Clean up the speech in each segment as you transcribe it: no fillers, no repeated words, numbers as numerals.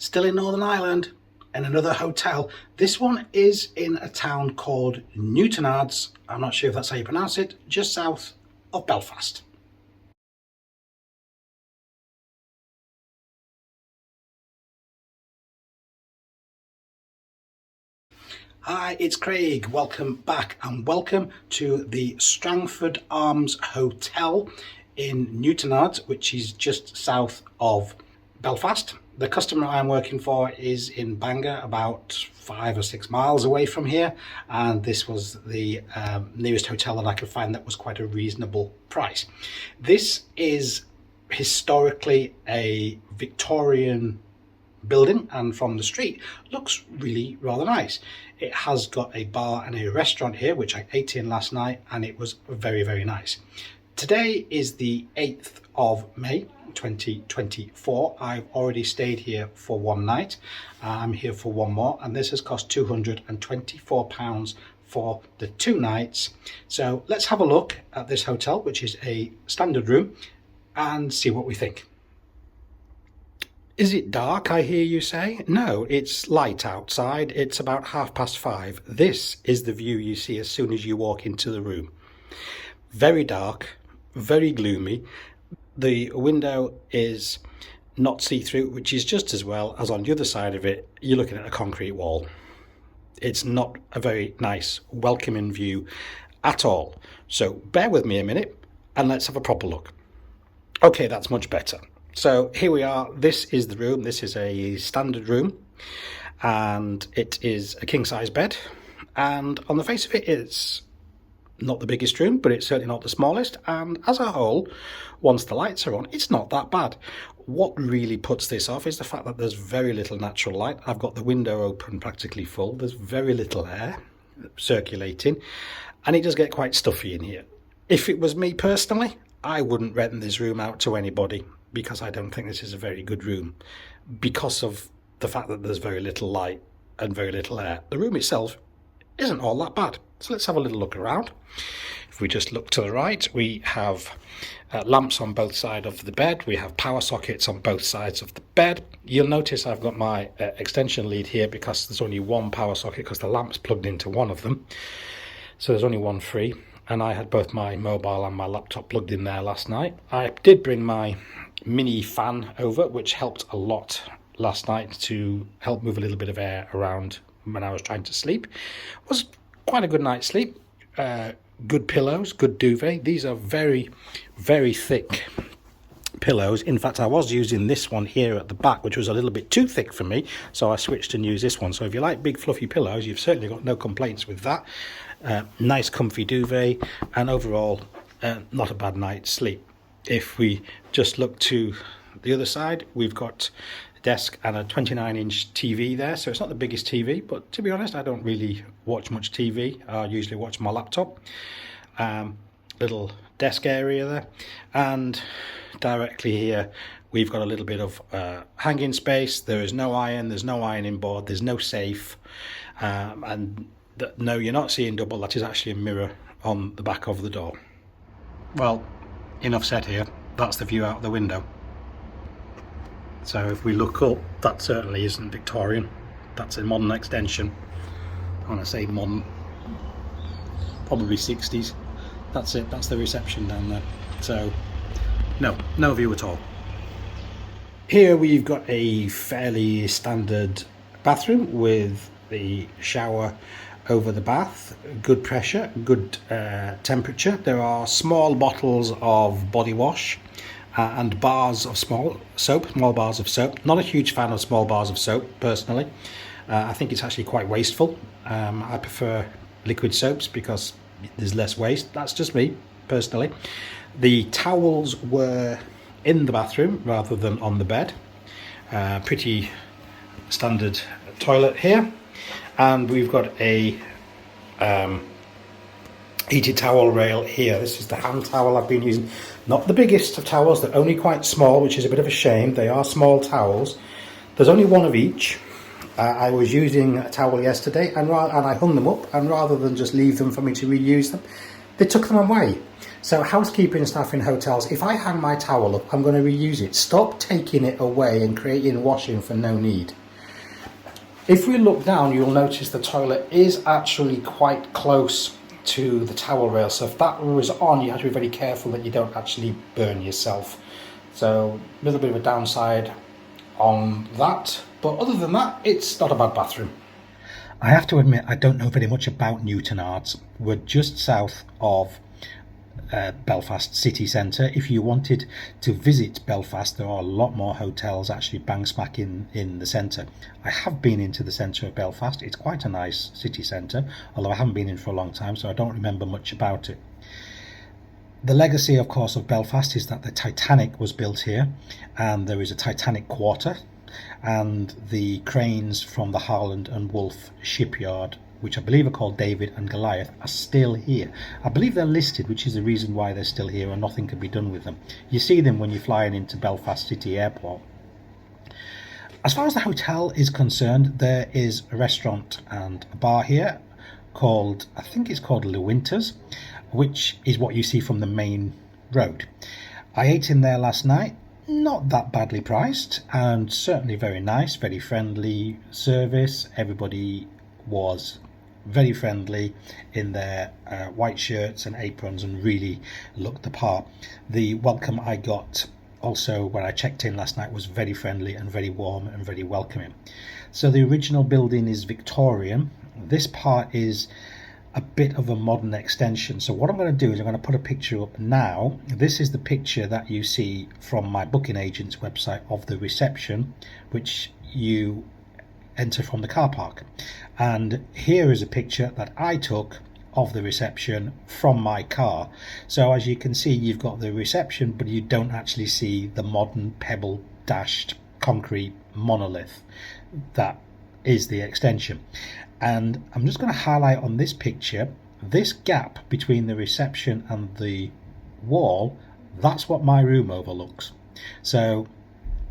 Still in Northern Ireland, in another hotel. This one is in a town called Newtonards. I'm not sure if that's how you pronounce it, just south of Belfast. Hi, it's Craig. Welcome back and welcome to the Strangford Arms Hotel in Newtonards, which is just south of Belfast. The customer I'm working for is in Bangor, about 5 or 6 miles away from here, and this was the nearest hotel that I could find that was quite a reasonable price. This is historically a Victorian building, and from the street looks really rather nice. It has got a bar and a restaurant here, which I ate in last night, and it was very nice. Today is the 8th of May 2024. I've already stayed here for one night. I'm here for one more, and this has cost £224 for the 2 nights. So let's have a look at this hotel, which is a standard room, and see what we think. Is it dark, I hear you say? No, it's light outside. It's about 5:30. This is the view you see as soon as you walk into the room. Very dark, very gloomy. The window is not see-through, which is just as well as on the other side of it, you're looking at a concrete wall. It's not a very nice, welcoming view at all. So bear with me a minute and let's have a proper look. Okay, that's much better. So here we are. This is the room. This is a standard room, and it is a king-size bed. And on the face of it, it's not the biggest room, but it's certainly not the smallest. And as a whole, once the lights are on, it's not that bad. What really puts this off is the fact that there's very little natural light. I've got the window open practically full. There's very little air circulating, and it does get quite stuffy in here. If it was me personally, I wouldn't rent this room out to anybody, because I don't think this is a very good room because of the fact that there's very little light and very little air. The room itself isn't all that bad. So let's have a little look around. If we just look to the right, we have lamps on both sides of the bed. We have power sockets on both sides of the bed. You'll notice I've got my extension lead here because there's only one power socket because the lamp's plugged into one of them. So there's only one free. And I had both my mobile and my laptop plugged in there last night. I did bring my mini fan over, which helped a lot last night to help move a little bit of air around when I was trying to sleep. It was quite a good night's sleep. Good pillows, good duvet. These are very thick pillows. In fact, I was using this one here at the back, which was a little bit too thick for me, so I switched and used this one. So if you like big fluffy pillows, you've certainly got no complaints with that. Nice comfy duvet, and overall not a bad night's sleep. If we just look to the other side, we've got a desk and a 29-inch TV there. So it's not the biggest TV, but to be honest, I don't really watch much TV. I usually watch my laptop. Little desk area there, and directly here we've got a little bit of hanging space. There is no iron, there's no ironing board, there's no safe, and no, you're not seeing double. That is actually a mirror on the back of the door. Well, enough said here. That's the view out the window. So if we look up, that certainly isn't Victorian. That's a modern extension. When I say modern, probably 60s. That's it. That's the reception down there. So no view at all. Here we've got a fairly standard bathroom with the shower over the bath, good pressure, good temperature. There are small bottles of body wash and bars of small bars of soap. Not a huge fan of small bars of soap personally. I think it's actually quite wasteful. I prefer liquid soaps because there's less waste. That's just me personally. The towels were in the bathroom rather than on the bed. Pretty standard toilet here. And we've got a heated towel rail here. This is the hand towel I've been using. Not the biggest of towels, they're only quite small, which is a bit of a shame. They are small towels. There's only one of each. I was using a towel yesterday and I hung them up, and rather than just leave them for me to reuse them, They took them away. So housekeeping staff in hotels, if I hang my towel up, I'm going to reuse it. Stop taking it away and creating washing for no need. If we look down, you'll notice the toilet is actually quite close to the towel rail. So if that was on, you have to be very careful that you don't actually burn yourself. So a little bit of a downside on that. But other than that, it's not a bad bathroom. I have to admit, I don't know very much about Newtonards. We're just south of Belfast city centre. If you wanted to visit Belfast, there are a lot more hotels actually bang smack in the centre. I have been into the centre of Belfast. It's quite a nice city centre, although I haven't been in for a long time, so I don't remember much about it. The legacy, of course, of Belfast is that the Titanic was built here, and there is a Titanic quarter, and the cranes from the Harland and Wolff shipyard, which I believe are called David and Goliath, are still here. I believe they're listed, which is the reason why they're still here and nothing can be done with them. You see them when you're flying into Belfast City Airport. As far as the hotel is concerned, there is a restaurant and a bar here called, I think it's called Le Winters, which is what you see from the main road. I ate in there last night. Not that badly priced, and certainly very nice, very friendly service. Everybody was very friendly in their white shirts and aprons and really looked the part. The welcome I got also when I checked in last night was very friendly and very warm and very welcoming. So the original building is Victorian. This part is a bit of a modern extension. So what I'm going to do is I'm going to put a picture up now. This is the picture that you see from my booking agent's website of the reception, which you enter from the car park. And here is a picture that I took of the reception from my car. So as you can see, you've got the reception, but you don't actually see the modern pebble dashed concrete monolith that is the extension. And I'm just going to highlight on this picture, this gap between the reception and the wall, that's what my room overlooks. So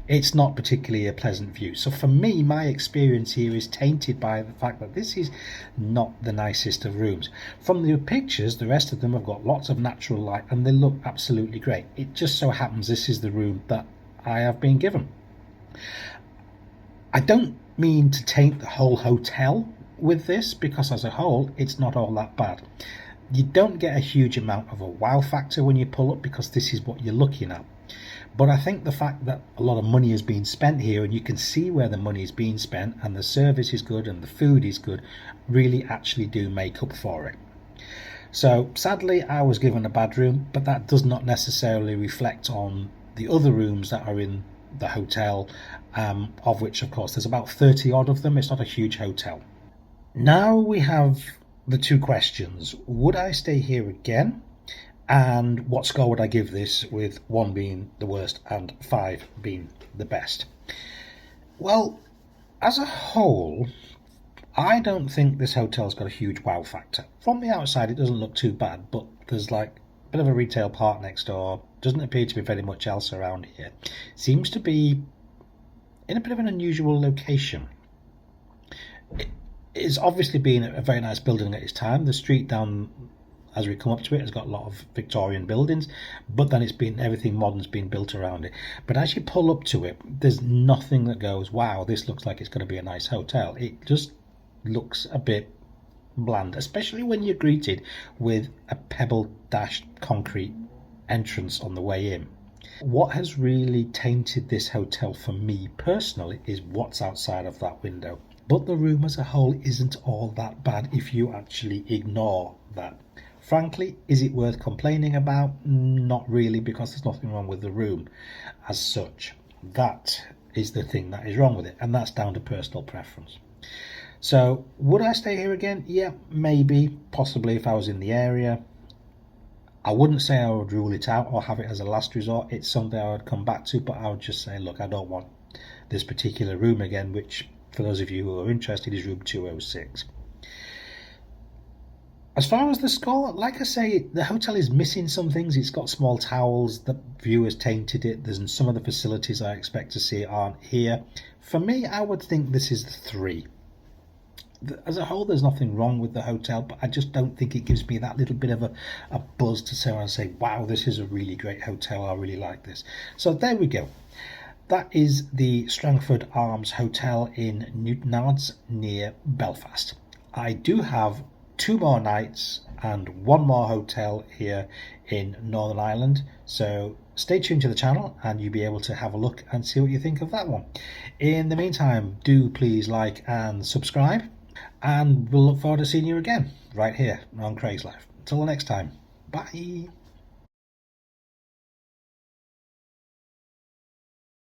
it's not particularly a pleasant view. So for me, my experience here is tainted by the fact that this is not the nicest of rooms. From the pictures, the rest of them have got lots of natural light and they look absolutely great. It just so happens this is the room that I have been given. I don't mean to taint the whole hotel with this, because as a whole it's not all that bad. You don't get a huge amount of a wow factor when you pull up, because this is what you're looking at. But I think the fact that a lot of money has been spent here, and you can see where the money is being spent, and the service is good and the food is good, really actually do make up for it. So sadly I was given a bad room, but that does not necessarily reflect on the other rooms that are in the hotel, of which of course there's about 30 odd of them. It's not a huge hotel. Now we have the two questions. Would I stay here again? And what score would I give this, with 1 being the worst and 5 being the best? Well, as a whole, I don't think this hotel's got a huge wow factor. From the outside it doesn't look too bad, but there's like a bit of a retail park next door. Doesn't appear to be very much else around here. Seems to be in a bit of an unusual location. It's obviously been a very nice building at its time. The street down as we come up to it has got a lot of Victorian buildings, but then it's been, everything modern's been built around it. But as you pull up to it, there's nothing that goes, wow, this looks like it's going to be a nice hotel. It just looks a bit bland, especially when you're greeted with a pebble dashed concrete entrance on the way in. What has really tainted this hotel for me personally is what's outside of that window. But the room as a whole isn't all that bad if you actually ignore that. Frankly, is it worth complaining about? Not really, because there's nothing wrong with the room as such. That is the thing that is wrong with it, and that's down to personal preference. So, would I stay here again? Yeah, maybe, possibly if I was in the area. I wouldn't say I would rule it out or have it as a last resort. It's something I would come back to, but I would just say, look, I don't want this particular room again, which, for those of you who are interested, is room 206. As far as the score, like I say, the hotel is missing some things. It's got small towels, the view has tainted it. There's some of the facilities I expect to see aren't here. For me, I would think this is the 3. as a whole, there's nothing wrong with the hotel, but I just don't think it gives me that little bit of a buzz to say and say, wow, this is a really great hotel, I really like this. So there we go. That is the Strangford Arms Hotel in Newtonards near Belfast. I do have 2 more nights and 1 more hotel here in Northern Ireland, so stay tuned to the channel and you'll be able to have a look and see what you think of that one. In the meantime, do please like and subscribe, and we'll look forward to seeing you again right here on Craig's Life. Until the next time, bye.